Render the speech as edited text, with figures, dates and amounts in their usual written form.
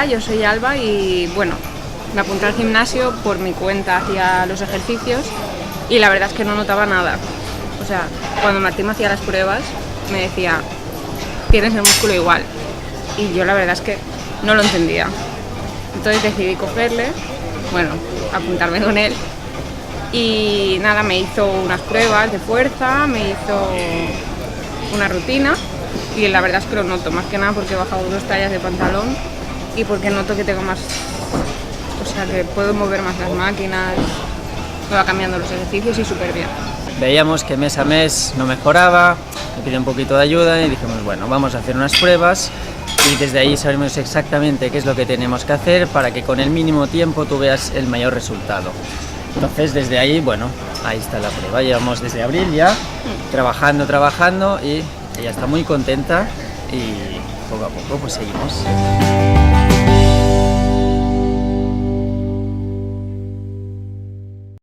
Hola, yo soy Alba y bueno, me apunté al gimnasio por mi cuenta, hacía los ejercicios y la verdad es que no notaba nada. O sea, cuando Martín me hacía las pruebas me decía, tienes el músculo igual, y yo la verdad es que no lo entendía. Entonces decidí cogerle, bueno, apuntarme con él y nada, me hizo unas pruebas de fuerza, me hizo una rutina y la verdad es que lo noto, más que nada porque he bajado 2 tallas de pantalón y porque noto que tengo más, o sea, que puedo mover más las máquinas, me va cambiando los ejercicios y súper bien. Veíamos que mes a mes no mejoraba, me pidió un poquito de ayuda y dijimos, bueno, vamos a hacer unas pruebas y desde ahí sabemos exactamente qué es lo que tenemos que hacer para que con el mínimo tiempo tú veas el mayor resultado. Entonces desde ahí, bueno, ahí está la prueba, llevamos desde abril ya trabajando y ella está muy contenta y poco a poco pues seguimos.